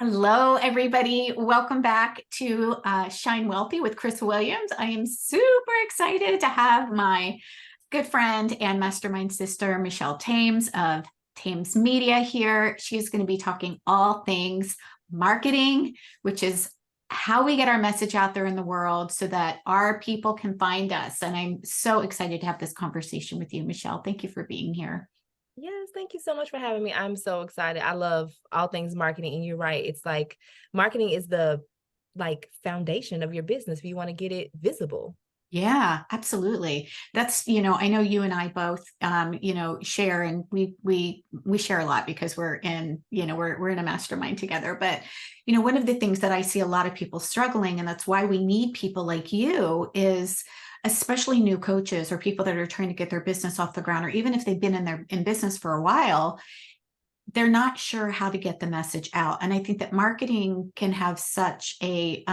Hello, everybody. Welcome back to Shine Wealthy with Chris Williams. I am super excited to have my good friend and mastermind sister, Michelle Thames of Thames Media here. She's going to be talking all things marketing, which is how we get our message out there in the world so that our people can find us. And I'm so excited to have this conversation with you, Michelle. Thank you for being here. Yes, thank you so much for having me. I'm so excited. I love all things marketing, and you're right. It's like marketing is the foundation of your business if you want to get it visible. Yeah, absolutely. That's, I know you and I both, share, and we share a lot because we're in, we're in a mastermind together. But, one of the things that I see a lot of people struggling, and that's why we need people like you, is especially new coaches or people that are trying to get their business off the ground, or even if they've been in business for a while, they're not sure how to get the message out. And I think that marketing can have such a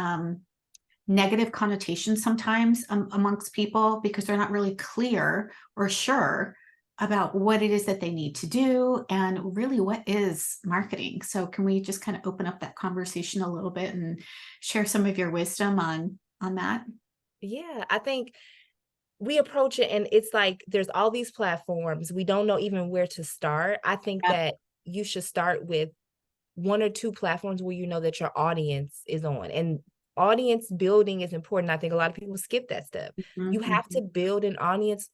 negative connotation sometimes amongst people because they're not really clear or sure about what it is that they need to do and really what is marketing. So can we just kind of open up that conversation a little bit and share some of your wisdom on that? Yeah, I think we approach it and it's like there's all these platforms. We don't know even where to start. I think Yep. that you should start with one or two platforms where you know that your audience is on. And audience building is important. I think a lot of people skip that step. You have to Mm-hmm. build an audience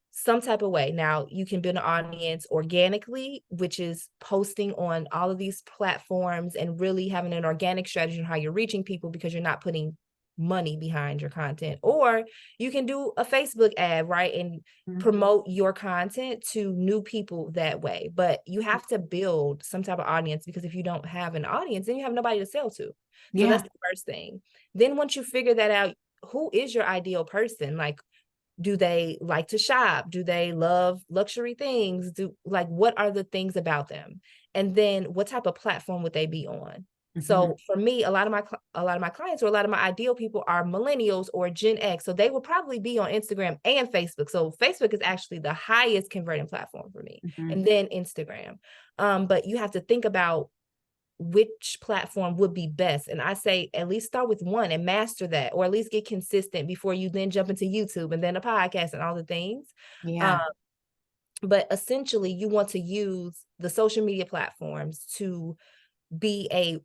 some type of way. Now, you can build an audience organically, which is posting on all of these platforms and really having an organic strategy on how you're reaching people because you're not putting money behind your content. Or you can do a Facebook ad, right? And promote your content to new people that way. But you have to build some type of audience because if you don't have an audience, then you have nobody to sell to. So Yeah. that's the first thing. Then once you figure that out, who is your ideal person? Like, do they like to shop? Do they love luxury things? What are the things about them? And then what type of platform would they be on? Mm-hmm. So for me, a lot of my clients or a lot of my ideal people are millennials or Gen X. So they will probably be on Instagram and Facebook. So Facebook is actually the highest converting platform for me, Mm-hmm. and then Instagram. But you have to think about which platform would be best. And I say at least start with one and master that, or at least get consistent before you then jump into YouTube and then a podcast and all the things. Um, Yeah. but essentially, you want to use the social media platforms to be a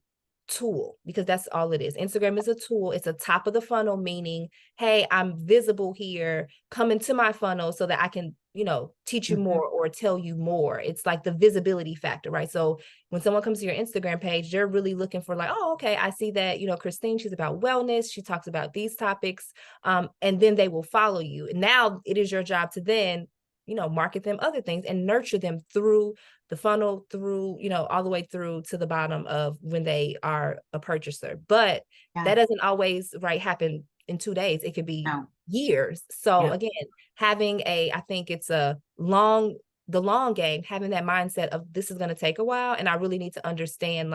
tool because that's all it is. Instagram is a tool. It's a top of the funnel, meaning, hey, I'm visible here. Come into my funnel so that I can, teach you Mm-hmm. more or tell you more. It's like the visibility factor, right? So when someone comes to your Instagram page, they're really looking for like, oh, okay, I see that, Christine, she's about wellness. She talks about these topics. And then they will follow you. And now it is your job to then, market them other things and nurture them through the funnel through, all the way through to the bottom of when they are a purchaser. But that Yeah. doesn't always happen in 2 days. It could be No. years. So Yeah. again, I think it's the long game, having that mindset of this is going to take a while. And I really need to understand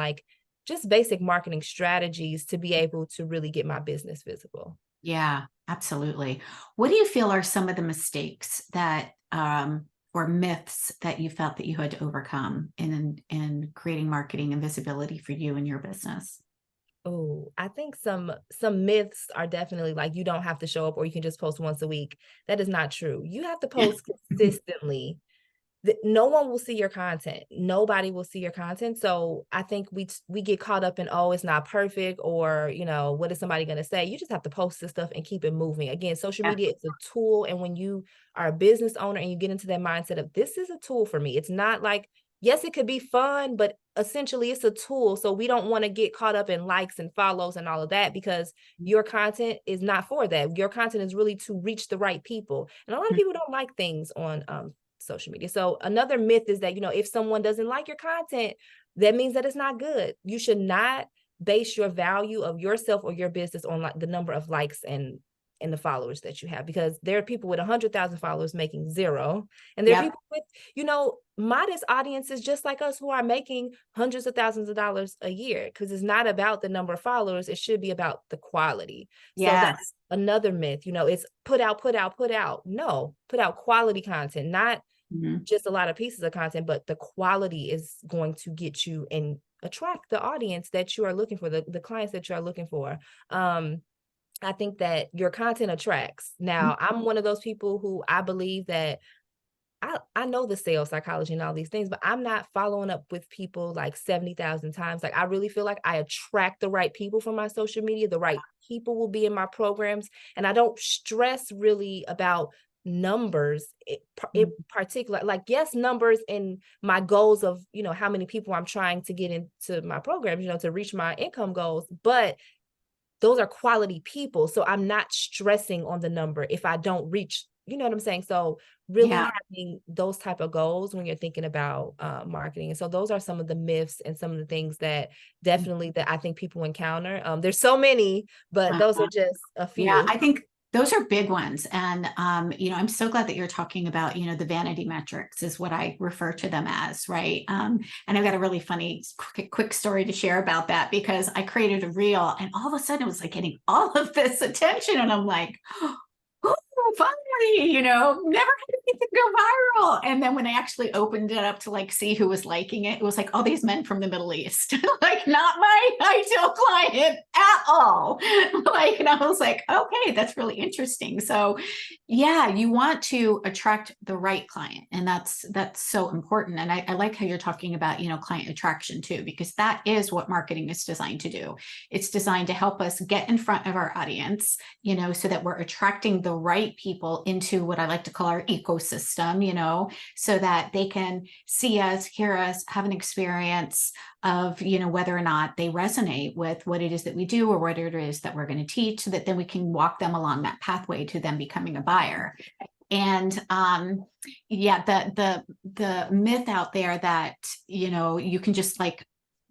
just basic marketing strategies to be able to really get my business visible. Yeah, absolutely. What do you feel are some of the mistakes that or myths that you felt that you had to overcome in creating marketing and visibility for you and your business? Oh, I think some myths are definitely like you don't have to show up or you can just post once a week. That is not true. You have to post consistently. No one will see your content. Nobody will see your content. So I think we get caught up in, oh, it's not perfect, or what is somebody going to say? You just have to post this stuff and keep it moving. Again, social Yeah. media is a tool, and when you are a business owner and you get into that mindset of this is a tool for me, it's not like, yes, it could be fun, but essentially it's a tool. So we don't want to get caught up in likes and follows and all of that because your content is not for that. Your content is really to reach the right people. And a lot of people don't like things on social media. So another myth is that, if someone doesn't like your content, that means that it's not good. You should not base your value of yourself or your business on like the number of likes and the followers that you have, because there are people with 100,000 followers making zero. And there are Yep. people with, modest audiences just like us who are making hundreds of thousands of dollars a year, because it's not about the number of followers. It should be about the quality. So that's Yes. another myth, it's put out, put out, put out. No, put out quality content, not Mhm. just a lot of pieces of content, but the quality is going to get you and attract the audience that you are looking for, the clients that you are looking for. I think that your content attracts. Now, I'm one of those people who I believe that I know the sales psychology and all these things, but I'm not following up with people like 70,000 times. Like, I really feel like I attract the right people from my social media. The right people will be in my programs. And I don't stress really about numbers in particular. Like, yes, numbers in my goals of, how many people I'm trying to get into my program, to reach my income goals. But those are quality people. So I'm not stressing on the number if I don't reach, you know what I'm saying? So really Yeah. having those type of goals when you're thinking about marketing. And so those are some of the myths and some of the things that definitely that I think people encounter. There's so many, but those are just a Yeah, few. I think those are big ones. And, I'm so glad that you're talking about, the vanity metrics is what I refer to them as, right? And I've got a really funny, quick story to share about that because I created a reel and all of a sudden it was like getting all of this attention. And I'm like, oh, finally, never had anything go viral. And then when I actually opened it up to like see who was liking it, it was like all these men from the Middle East, like not my ideal client at all. Like, and I was like, okay, that's really interesting. So yeah, you want to attract the right client. And that's so important. And I like how you're talking about, client attraction too, because that is what marketing is designed to do. It's designed to help us get in front of our audience, so that we're attracting the right people into what I like to call our ecosystem, so that they can see us, hear us, have an experience of, whether or not they resonate with what it is that we do or what it is that we're going to teach, so that then we can walk them along that pathway to them becoming a buyer. And yeah, the myth out there that, you can just like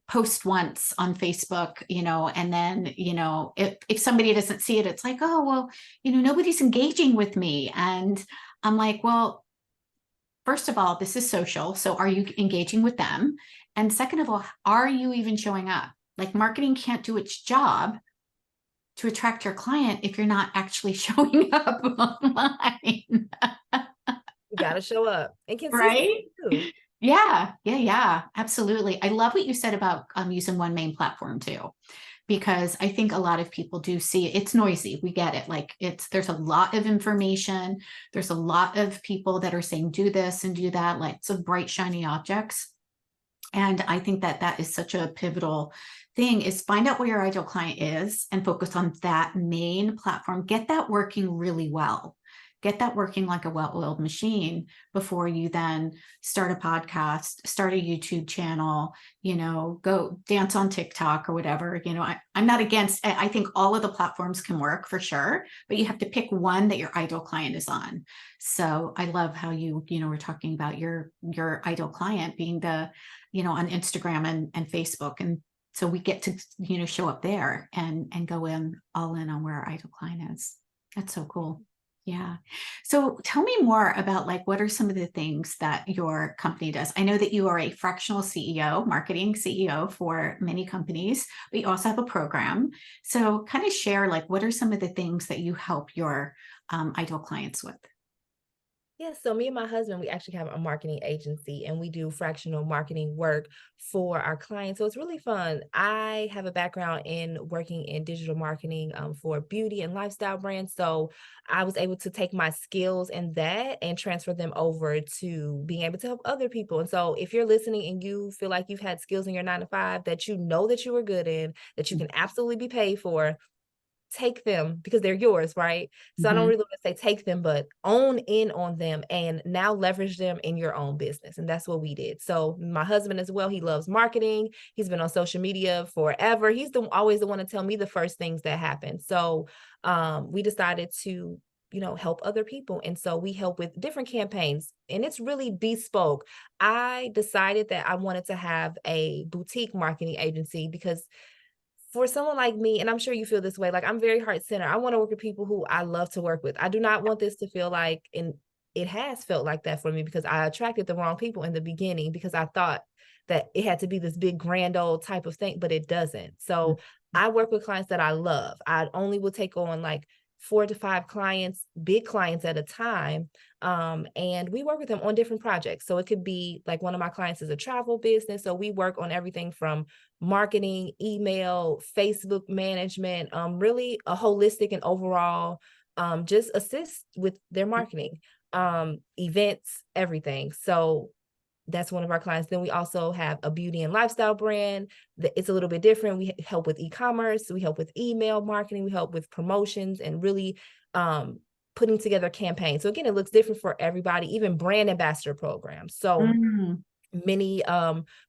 post once on Facebook, and then, if somebody doesn't see it, it's like, oh, well, nobody's engaging with me. And I'm like, well, first of all, this is social. So are you engaging with them? And second of all, are you even showing up? Like marketing can't do its job to attract your client if you're not actually showing up online. You got to show up and consistency Right? too. Yeah, absolutely. I love what you said about using one main platform too, because I think a lot of people do see it. It's noisy. We get it. Like there's a lot of information. There's a lot of people that are saying, do this and do that, like some bright, shiny objects. And I think that that is such a pivotal thing is find out where your ideal client is and focus on that main platform. Get that working really well. Get that working like a well-oiled machine before you then start a podcast, start a YouTube channel, go dance on TikTok or whatever. I'm not against, I think all of the platforms can work for sure, but you have to pick one that your ideal client is on. So I love how you were talking about your ideal client being the, on Instagram and Facebook. And so we get to, show up there and go in all in on where our ideal client is. That's so cool. Yeah. So tell me more about like, what are some of the things that your company does? I know that you are a fractional CEO, marketing CEO for many companies, but you also have a program. So kind of share like, what are some of the things that you help your ideal clients with? Yeah, so me and my husband, we actually have a marketing agency and we do fractional marketing work for our clients. So it's really fun. I have a background in working in digital marketing for beauty and lifestyle brands. So I was able to take my skills in that and transfer them over to being able to help other people. And so if you're listening and you feel like you've had skills in your 9 to 5 that you know that you were good in, that you can absolutely be paid for, take them because they're yours, right? So I don't Mhm. really want to say take them, but own in on them and now leverage them in your own business. And that's what we did. So my husband as well, he loves marketing. He's been on social media forever. He's always the one to tell me the first things that happen. So we decided to help other people. And so we help with different campaigns and it's really bespoke. I decided that I wanted to have a boutique marketing agency because for someone like me, and I'm sure you feel this way, like I'm very heart-centered. I want to work with people who I love to work with. I do not want this to feel like, and it has felt like that for me because I attracted the wrong people in the beginning because I thought that it had to be this big grand old type of thing, but it doesn't. So I work with clients that I love. I only will take on like 4 to 5 clients, big clients at a time. And we work with them on different projects. So it could be like one of my clients is a travel business. So we work on everything from marketing, email, Facebook management, really a holistic and overall, just assist with their marketing, events, everything. So that's one of our clients. Then we also have a beauty and lifestyle brand. It's a little bit different. We help with e-commerce. We help with email marketing. We help with promotions and really putting together campaigns. So again, it looks different for everybody, even brand ambassador programs. So many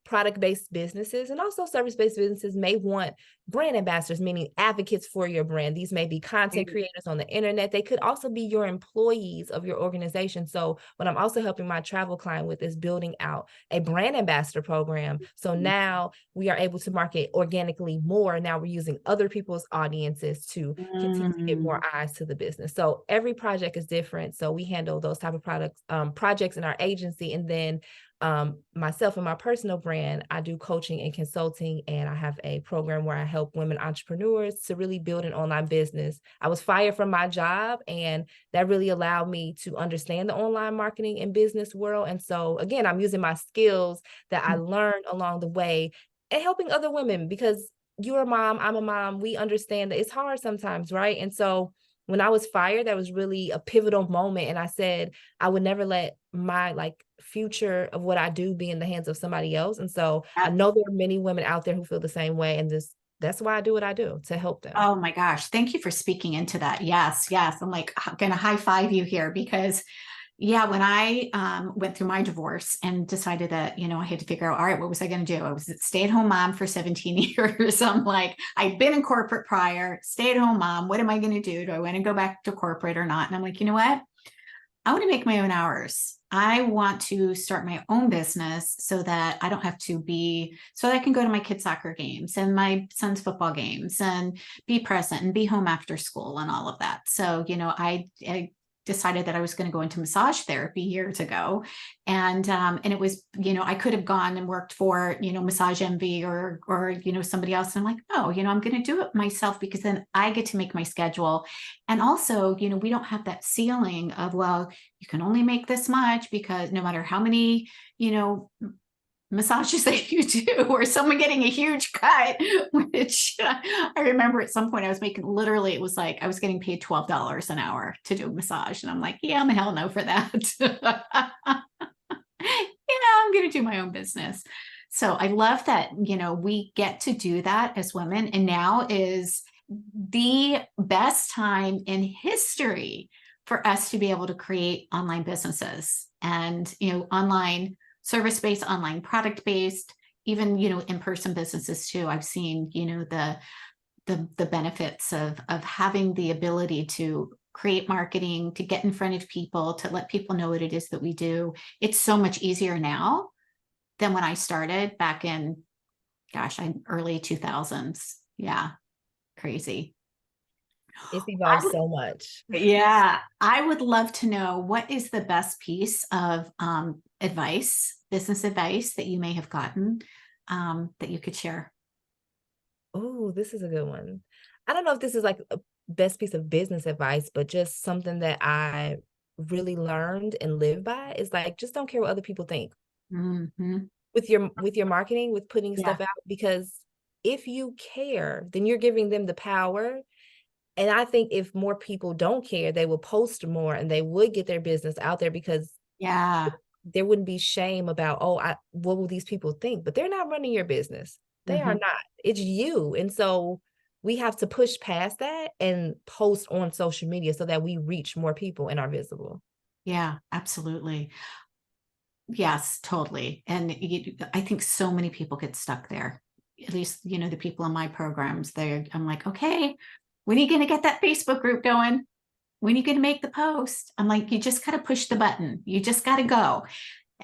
product-based businesses and also service-based businesses may want brand ambassadors, meaning advocates for your brand. These may be content creators on the internet. They could also be your employees of your organization. So what I'm also helping my travel client with is building out a brand ambassador program. So now we are able to market organically more. Now we're using other people's audiences to continue to get more eyes to the business. So every project is different. So we handle those type of projects in our agency. And then myself and my personal brand, I do coaching and consulting, and I have a program where I help women entrepreneurs to really build an online business. I was fired from my job, and that really allowed me to understand the online marketing and business world. And so again, I'm using my skills that I learned along the way and helping other women, because you're a mom, I'm a mom. We understand that it's hard sometimes, right? And so when I was fired, that was really a pivotal moment. And I said, I would never let my future of what I do be in the hands of somebody else. And so I know there are many women out there who feel the same way. And that's why I do what I do, to help them. Oh my gosh. Thank you for speaking into that. Yes. Yes. I'm going to high five you here, because yeah, when I went through my divorce and decided that, I had to figure out, all right, what was I going to do? I was a stay-at-home mom for 17 years. I'm like, I'd been in corporate prior, stay-at-home mom. What am I going to do? Do I want to go back to corporate or not? And I'm like, you know what? I want to make my own hours. I want to start my own business so that I don't have to so that I can go to my kids' soccer games and my son's football games and be present and be home after school and all of that. So, I decided that I was going to go into massage therapy years ago. And it was, I could have gone and worked for, Massage Envy or somebody else. And I'm like, no, I'm going to do it myself, because then I get to make my schedule. And also, we don't have that ceiling of, well, you can only make this much, because no matter how many, massages that you do, or someone getting a huge cut, which I remember at some point I was making, literally, it was like I was getting paid $12 an hour to do a massage. And I'm like, yeah, I'm a hell no for that. I'm going to do my own business. So I love that, we get to do that as women. And now is the best time in history for us to be able to create online businesses and, online service-based, online product-based, even, in-person businesses too. I've seen, the benefits of having the ability to create marketing, to get in front of people, to let people know what it is that we do. It's so much easier now than when I started back in, early 2000s. Yeah, crazy. It's evolved so much. Yeah, I would love to know, what is the best piece of business advice that you may have gotten that you could share? Oh, this is a good one. I don't know if this is like a best piece of business advice, but just something that I really learned and live by is just don't care what other people think with your marketing, with putting stuff out, because if you care, then you're giving them the power. And I think if more people don't care, they will post more and they would get their business out there, because there wouldn't be shame about, what will these people think? But they're not running your business. They are not. It's you. And so we have to push past that and post on social media so that we reach more people and are visible. Yeah, absolutely. Yes, totally. And I think so many people get stuck there. At least, the people in my programs, I'm like, okay, when are you going to get that Facebook group going? When are you going to make the post? I'm like, you just got to push the button. You just got to go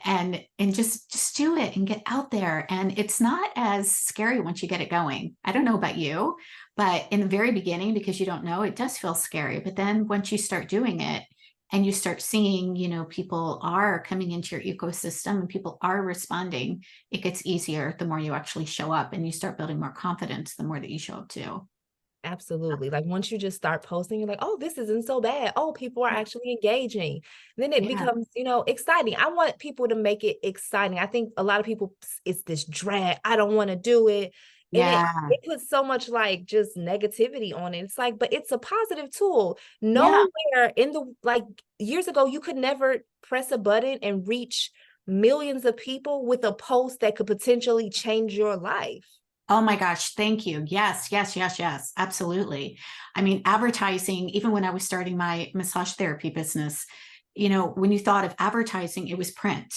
and just do it and get out there. And it's not as scary once you get it going. I don't know about you, but in the very beginning, because you don't know, it does feel scary. But then once you start doing it and you start seeing, people are coming into your ecosystem and people are responding, it gets easier the more you actually show up, and you start building more confidence the more that you show up too. Absolutely. Like once you just start posting, you're like, oh, this isn't so bad. Oh, people are actually engaging. Then it Yeah. becomes, exciting. I want people to make it exciting. I think a lot of people, it's this drag. I don't want to do it. And Yeah. it puts so much like just negativity on it. It's like, but it's a positive tool. Yeah. Nowhere in the like years ago, you could never press a button and reach millions of people with a post that could potentially change your life. Oh my gosh, thank you. Yes, yes, yes, yes, absolutely. I mean, advertising, even when I was starting my massage therapy business, when you thought of advertising, it was print,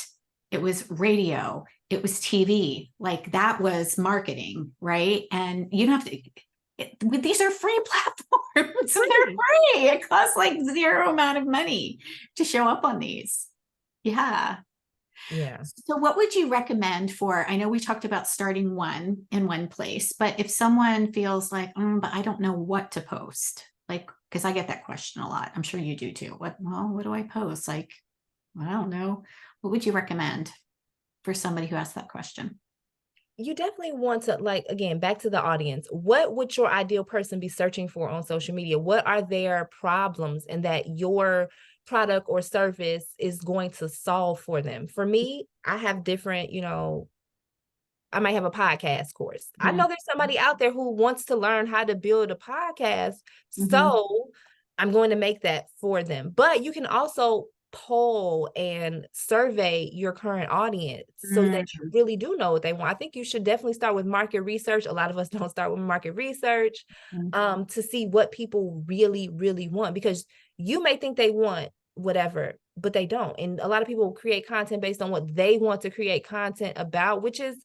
it was radio, it was TV. Like that was marketing, right? And you don't have to, these are free platforms. They're Free. free. It costs like zero amount of money to show up on these. Yeah. Yeah. So what would you recommend for, I know we talked about starting one in one place, but if someone feels like, but I don't know what to post, like, because I get that question a lot. I'm sure you do too. What do I post? Like, I don't know. What would you recommend for somebody who asks that question? You definitely want to, like, again, back to the audience. What would your ideal person be searching for on social media? What are their problems and that your product or service is going to solve for them? For me, I have different, I might have a podcast course. I Mhm. know there's somebody out there who wants to learn how to build a podcast. Mhm. So I'm going to make that for them. But you can also poll and survey your current audience so that you Mhm. really do know what they want. I think you should definitely start with market research. A lot of us don't start with market research to see what people really, really want, because you may think they want whatever, but they don't. And a lot of people create content based on what they want to create content about, which is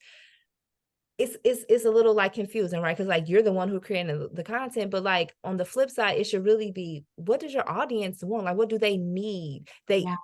it's a little like confusing, right? Because like you're the one who created the content, but like on the flip side, it should really be, what does your audience want? Like, what do they need? Yeah.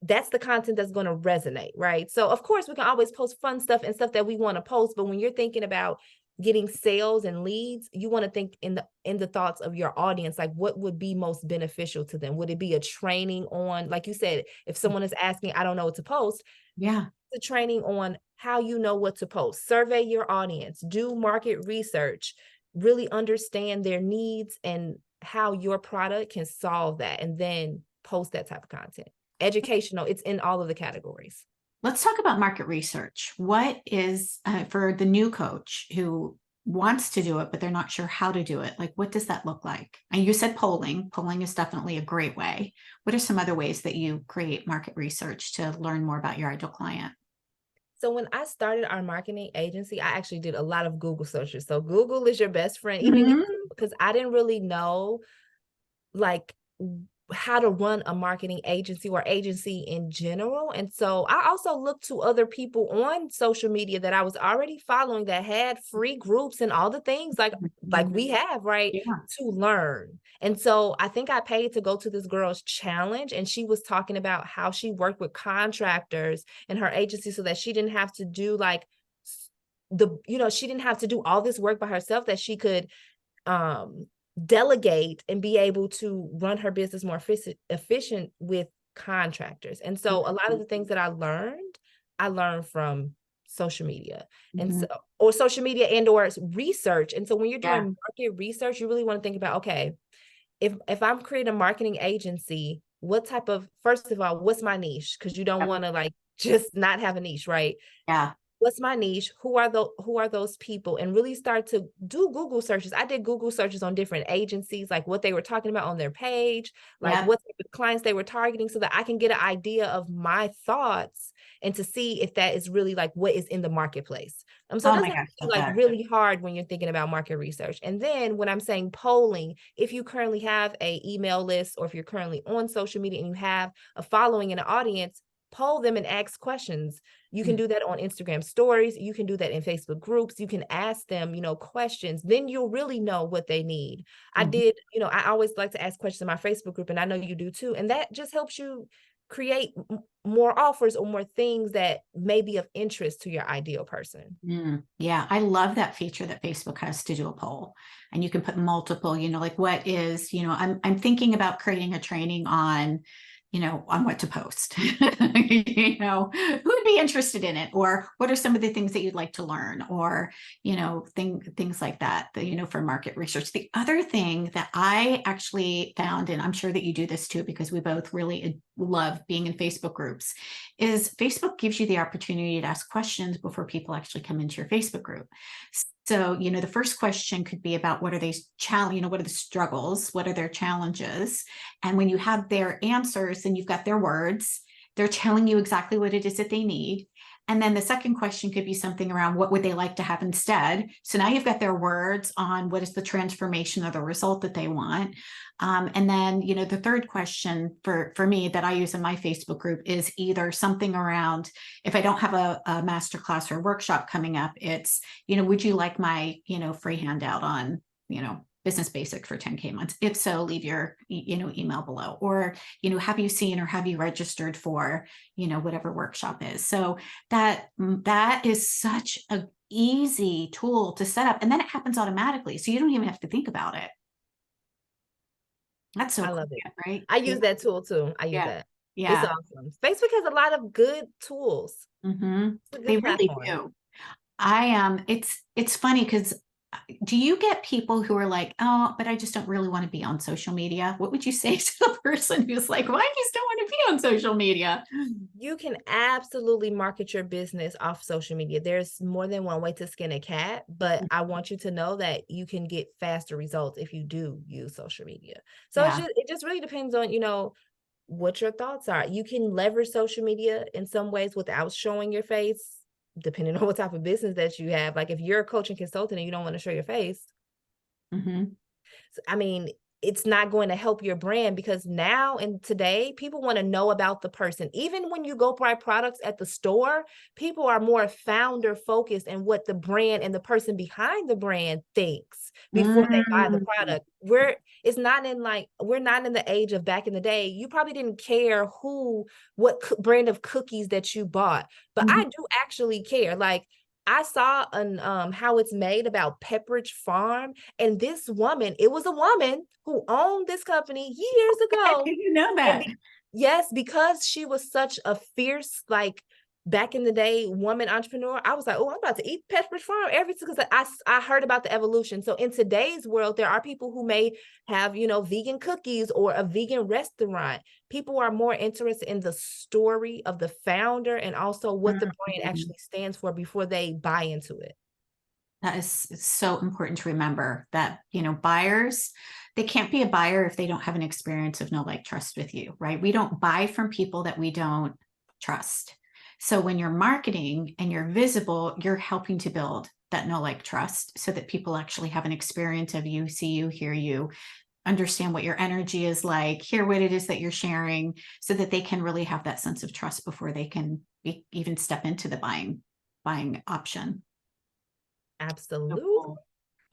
That's the content that's going to resonate, right? So of course we can always post fun stuff and stuff that we want to post, but when you're thinking about getting sales and leads, you want to think in the thoughts of your audience, like what would be most beneficial to them? Would it be a training on, like you said, if someone is asking, I don't know what to post, Yeah. the training on how you know what to post, survey your audience, do market research, really understand their needs and how your product can solve that, and then post that type of content. Educational, it's in all of the categories. Let's talk about market research. What is for the new coach who wants to do it, but they're not sure how to do it? Like, what does that look like? And you said polling. Polling is definitely a great way. What are some other ways that you create market research to learn more about your ideal client? So when I started our marketing agency, I actually did a lot of Google searches. So Google is your best friend, even Mhm. YouTube, because I didn't really know like how to run a marketing agency or agency in general. And so I also looked to other people on social media that I was already following that had free groups and all the things like we have, right, Yeah. to learn. And so I think I paid to go to this girl's challenge, and she was talking about how she worked with contractors in her agency so that she didn't have to do like she didn't have to do all this work by herself, that she could um delegate and be able to run her business more efficient with contractors. And so a lot of the things that I learned from social media. And so, Mhm. or social media and or research. And so when you're Yeah. doing market research, you really want to think about, okay, if I'm creating a marketing agency, what type of, first of all, what's my niche? Because you don't Yep. want to like just not have a niche, right? Yeah. What's my niche? Who are those people? And really start to do Google searches. I did Google searches on different agencies, like what they were talking about on their page, like Yep. what type of clients they were targeting, so that I can get an idea of my thoughts and to see if that is really like what is in the marketplace. So it Oh my doesn't have gosh. to be Love like that. really hard when you're thinking about market research. And then when I'm saying polling, if you currently have a email list, or if you're currently on social media and you have a following and an audience, poll them and ask questions. You can do that on Instagram stories. You can do that in Facebook groups. You can ask them, questions. Then you'll really know what they need. Mhm. I always like to ask questions in my Facebook group, and I know you do too. And that just helps you create more offers or more things that may be of interest to your ideal person. Yeah, I love that feature that Facebook has to do a poll, and you can put multiple, like what is, I'm thinking about creating a training on, on what to post, who would be interested in it, or what are some of the things that you'd like to learn, or, things like that, for market research. The other thing that I actually found, and I'm sure that you do this too, because we both really love being in Facebook groups, is Facebook gives you the opportunity to ask questions before people actually come into your Facebook group. So, the first question could be about what are they what are the struggles? What are their challenges? And when you have their answers and you've got their words, they're telling you exactly what it is that they need. And then the second question could be something around what would they like to have instead? So now you've got their words on what is the transformation or the result that they want. And then, the third question for me that I use in my Facebook group is either something around, if I don't have a masterclass or workshop coming up, it's, would you like my, free handout on, business basic for 10K months? If so, leave your, email below, or, have you seen or have you registered for, whatever workshop is. So that is such a easy tool to set up, and then it happens automatically. So you don't even have to think about it. That's so I cool, love it. right? I use that tool too. I use Yeah. that. It's Yeah. awesome. Facebook has a lot of good tools. Mm-hmm. It's a They good really platform. do. It's funny because do you get people who are like, oh, but I just don't really want to be on social media? What would you say to the person who's like, well, I just don't want to be on social media? You can absolutely market your business off social media. There's more than one way to skin a cat, but I want you to know that you can get faster results if you do use social media. So Yeah. it just really depends on, what your thoughts are. You can leverage social media in some ways without showing your face, depending on what type of business that you have. Like if you're a coach and consultant and you don't want to show your face, Mm-hmm. I mean, it's not going to help your brand, because now and today people want to know about the person. Even when you go buy products at the store, people are more founder focused and what the brand and the person behind the brand thinks before they buy the product. We're not in the age of back in the day. You probably didn't care what brand of cookies that you bought, but Mm-hmm. I do actually care. Like I saw how it's made about Pepperidge Farm, and this woman, it was a woman who owned this company years I ago. didn't know And that. yes, because she was such a fierce, like back in the day, woman entrepreneur, I was like, oh, I'm about to eat Pepperidge Farm because I heard about the evolution. So in today's world, there are people who may have, vegan cookies or a vegan restaurant. People are more interested in the story of the founder and also what the brand Mhm. actually stands for before they buy into it. That is so important to remember that, buyers, they can't be a buyer if they don't have an experience of know, like, trust with you, right? We don't buy from people that we don't trust. So when you're marketing and you're visible, you're helping to build that know, like, trust so that people actually have an experience of you, see you, hear you, understand what your energy is like, hear what it is that you're sharing, so that they can really have that sense of trust before they can even step into the buying option. So Absolutely. cool.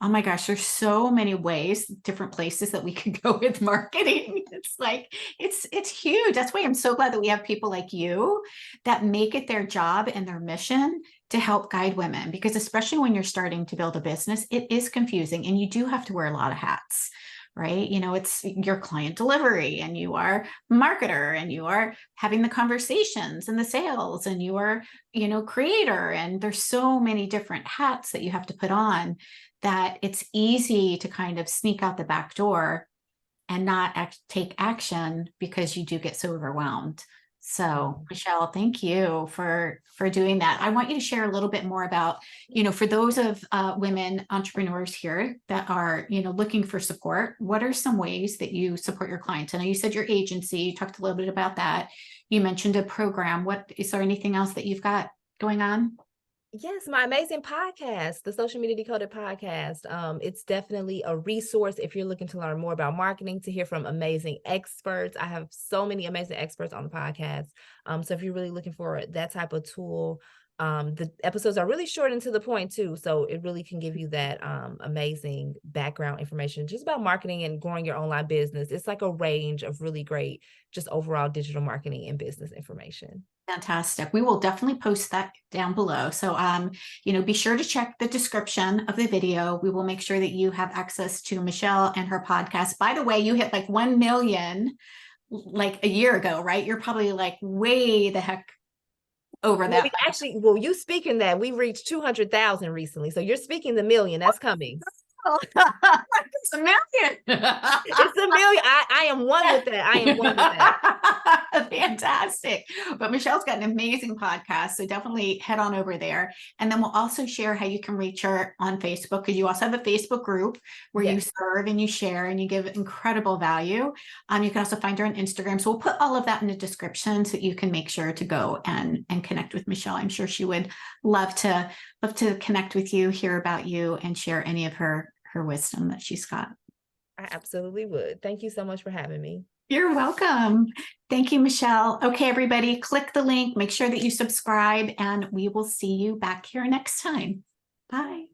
Oh my gosh, there's so many ways, different places that we could go with marketing. It's like, it's huge. That's why I'm so glad that we have people like you that make it their job and their mission to help guide women, because especially when you're starting to build a business, it is confusing and you do have to wear a lot of hats, right? It's your client delivery, and you are marketer, and you are having the conversations and the sales, and you are, creator, and there's so many different hats that you have to put on, that it's easy to kind of sneak out the back door and not take action because you do get so overwhelmed. So, Michelle, thank you for doing that. I want you to share a little bit more about, for those of women entrepreneurs here that are, looking for support, what are some ways that you support your clients? I know you said your agency, you talked a little bit about that. You mentioned a program. Is there anything else that you've got going on? Yes, my amazing podcast, the Social Media Decoded podcast. It's definitely a resource if you're looking to learn more about marketing, to hear from amazing experts. I have so many amazing experts on the podcast. So if you're really looking for that type of tool, the episodes are really short and to the point too. So it really can give you that amazing background information just about marketing and growing your online business. It's like a range of really great, just overall digital marketing and business information. Fantastic. We will definitely post that down below. So, be sure to check the description of the video. We will make sure that you have access to Michelle and her podcast. By the way, you hit like 1 million like a year ago, right? You're probably like way the heck over Well, that. well, you speaking that we reached 200,000 recently. So you're speaking the million. That's coming. It's a million. It's a million. I am one with that. I am one with that. Fantastic. But Michelle's got an amazing podcast. So definitely head on over there. And then we'll also share how you can reach her on Facebook, because you also have a Facebook group where you Yes. serve and you share and you give incredible value. You can also find her on Instagram. So we'll put all of that in the description so you can make sure to go and connect with Michelle. I'm sure she would love to connect with you, hear about you, and share any of her wisdom that she's got. I absolutely would. Thank you so much for having me. You're welcome. Thank you, Michelle. Okay, everybody, click the link, make sure that you subscribe, and we will see you back here next time. Bye.